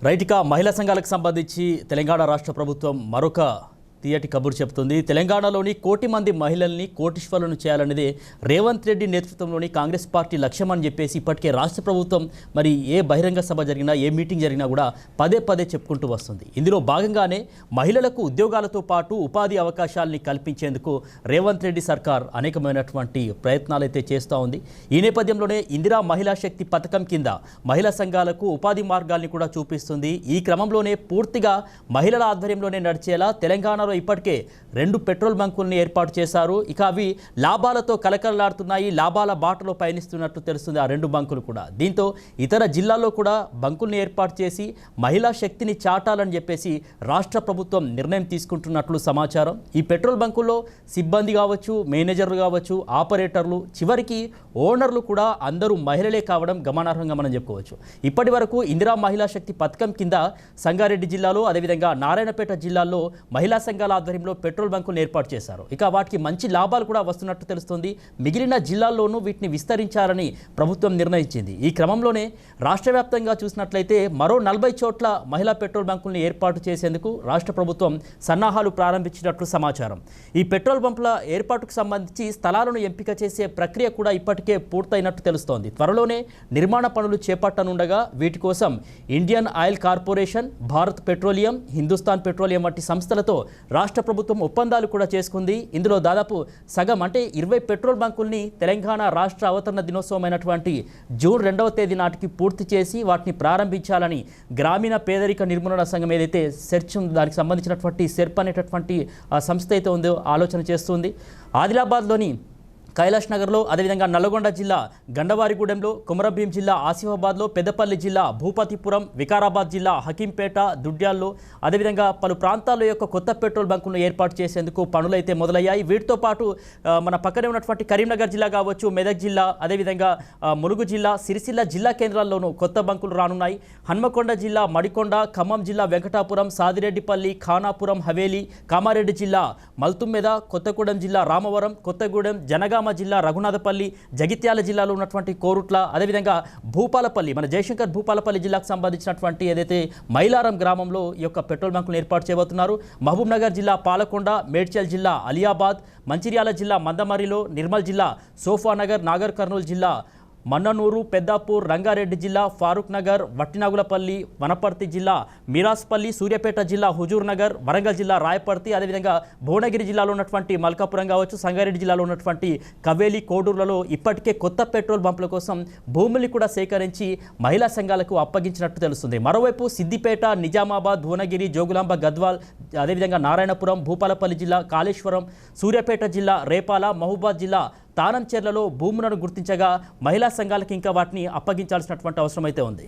Right ఇక మహిళా సంఘాలకు సంబంధించి తెలంగాణ రాష్ట్ర ప్రభుత్వం మరొక తీయటి కబురు చెప్తుంది. తెలంగాణలోని 1 కోటి మంది మహిళల్ని కోటీశ్వరులను చేయాలనేది రేవంత్ రెడ్డి నేతృత్వంలోని కాంగ్రెస్ పార్టీ లక్ష్యమని చెప్పేసి ఇప్పటికే రాష్ట్ర ప్రభుత్వం మరి ఏ బహిరంగ సభ జరిగినా ఏ మీటింగ్ జరిగినా కూడా పదే చెప్పుకుంటూ వస్తుంది. ఇందులో భాగంగానే మహిళలకు ఉద్యోగాలతో పాటు ఉపాధి అవకాశాలని కల్పించేందుకు రేవంత్ రెడ్డి సర్కార్ అనేకమైనటువంటి ప్రయత్నాలు అయితే చేస్తూ ఉంది. ఈ నేపథ్యంలోనే ఇందిరా మహిళా శక్తి పథకం కింద మహిళా సంఘాలకు ఉపాధి మార్గాల్ని కూడా చూపిస్తుంది. ఈ క్రమంలోనే పూర్తిగా మహిళల ఆధ్వర్యంలోనే నడిచేలా తెలంగాణలో ఇప్పటికే 2 పెట్రోల్ బంకుల్ని ఏర్పాటు చేశారు. ఇక అవి లాభాలతో కలకలలాడుతున్నాయి. లాభాల బాటలో పయనిస్తున్నట్టు తెలుస్తుంది ఆ 2 బంకులు కూడా. దీంతో ఇతర జిల్లాల్లో కూడా బంకుల్ని ఏర్పాటు చేసి మహిళా శక్తిని చాటాలని చెప్పేసి రాష్ట్ర ప్రభుత్వం నిర్ణయం తీసుకుంటున్నట్లు సమాచారం. ఈ పెట్రోల్ బంకుల్లో సిబ్బంది కావచ్చు, మేనేజర్లు కావచ్చు, ఆపరేటర్లు, చివరికి ఓనర్లు కూడా అందరూ మహిళలే కావడం గమనార్హంగా మనం చెప్పుకోవచ్చు. ఇప్పటి వరకు ఇందిరా మహిళా శక్తి పథకం కింద సంగారెడ్డి జిల్లాలో అదేవిధంగా నారాయణపేట జిల్లాల్లో మహిళా సంఘాల ఆధ్వర్యంలో పెట్రోల్ బంకులను ఏర్పాటు చేశారు. ఇక వాటికి మంచి లాభాలు కూడా వస్తున్నట్టు తెలుస్తుంది. మిగిలిన జిల్లాల్లోనూ వీటిని విస్తరించాలని ప్రభుత్వం నిర్ణయించింది. ఈ క్రమంలోనే రాష్ట్ర వ్యాప్తంగా చూసినట్లయితే మరో 40 చోట్ల మహిళా పెట్రోల్ బంకులను ఏర్పాటు చేసేందుకు రాష్ట్ర ప్రభుత్వం సన్నాహాలు ప్రారంభించినట్లు సమాచారం. ఈ పెట్రోల్ బంకుల ఏర్పాటుకు సంబంధించి స్థలాలను ఎంపిక చేసే ప్రక్రియ కూడా ఇప్పటికే పూర్తయినట్టు తెలుస్తోంది. త్వరలోనే నిర్మాణ పనులు చేపట్టనుండగా వీటి కోసం Indian oil corporation, Bharat petroleum, Hindustan petroleum వంటి సంస్థలతో రాష్ట్ర ప్రభుత్వం ఒప్పందాలు కూడా చేసుకుంది. ఇందులో దాదాపు సగం అంటే 20 పెట్రోల్ బంకుల్ని తెలంగాణ రాష్ట్ర అవతరణ దినోత్సవం అయినటువంటి జూన్ 2వ తేదీ నాటికి పూర్తి చేసి వాటిని ప్రారంభించాలని గ్రామీణ పేదరిక నిర్మూలన సంఘం ఏదైతే సెర్చ్ దానికి సంబంధించినటువంటి సెర్ప్ అనేటటువంటి సంస్థ అయితే ఉందో ఆలోచన చేస్తుంది. ఆదిలాబాద్లోని కైలాష్ నగర్లో, అదేవిధంగా నల్లగొండ జిల్లా గండవారిగూడెంలో, కుమరంభీం జిల్లా ఆసిఫాబాద్లో, పెద్దపల్లి జిల్లా భూపతిపురం, వికారాబాద్ జిల్లా హకీంపేట, దుడ్యాల్లో, అదేవిధంగా పలు ప్రాంతాల్లో యొక్క కొత్త పెట్రోల్ బంకులను ఏర్పాటు చేసేందుకు పనులైతే మొదలయ్యాయి. వీటితో పాటు మన పక్కనే ఉన్నటువంటి కరీంనగర్ జిల్లా కావచ్చు, మెదక్ జిల్లా, అదేవిధంగా ములుగు జిల్లా, సిరిసిల్ల జిల్లా కేంద్రాల్లోనూ కొత్త బంకులు రానున్నాయి. హన్మకొండ జిల్లా మడికొండ, ఖమ్మం జిల్లా వెంకటాపురం, సాదిరెడ్డిపల్లి, ఖానాపురం, హవేలి, కామారెడ్డి జిల్లా మల్తుమ్మెద, కొత్తగూడెం జిల్లా రామవరం, కొత్తగూడెం, జనగామ జిల్లా రఘునాథపల్లి, జగిత్యాల జిల్లాలో ఉన్నటువంటి కోరుట్ల, అదేవిధంగా భూపాలపల్లి, మన జయశంకర్ భూపాలపల్లి జిల్లాకు సంబంధించినటువంటి ఏదైతే మైలారం గ్రామంలో ఈ యొక్క పెట్రోల్ బంకులను ఏర్పాటు చేయబోతున్నారు. మహబూబ్ నగర్ జిల్లా పాలకొండ, మేడ్చల్ జిల్లా అలియాబాద్, మంచిర్యాల జిల్లా మందమరిలో, నిర్మల్ జిల్లా సోఫానగర్, నాగర్ కర్నూలు జిల్లా మన్ననూరు, పెద్దాపూర్, రంగారెడ్డి జిల్లా ఫారూక్ నగర్, వట్టినాగులపల్లి, వనపర్తి జిల్లా మీరాస్పల్లి, సూర్యాపేట జిల్లా హుజూర్ నగర్, వరంగల్ జిల్లా రాయపర్తి, అదేవిధంగా భువనగిరి జిల్లాలో ఉన్నటువంటి మల్కాపురం కావచ్చు, సంగారెడ్డి జిల్లాలో ఉన్నటువంటి కవేలి, కోడూరులలో ఇప్పటికే కొత్త పెట్రోల్ బంపుల కోసం భూముల్ని కూడా సేకరించి మహిళా సంఘాలకు అప్పగించినట్టు తెలుస్తుంది. మరోవైపు సిద్దిపేట, నిజామాబాద్, భువనగిరి, జోగులాంబ, గద్వాల్, అదేవిధంగా నారాయణపురం, భూపాలపల్లి జిల్లా కాళేశ్వరం, సూర్యాపేట జిల్లా రేపాల, మహబూబాద్ జిల్లా తానంచెర్లలో భూములను గుర్తించగా మహిళా సంఘాలకు ఇంకా వాటిని అప్పగించాల్సినటువంటి అవసరం అయితే ఉంది.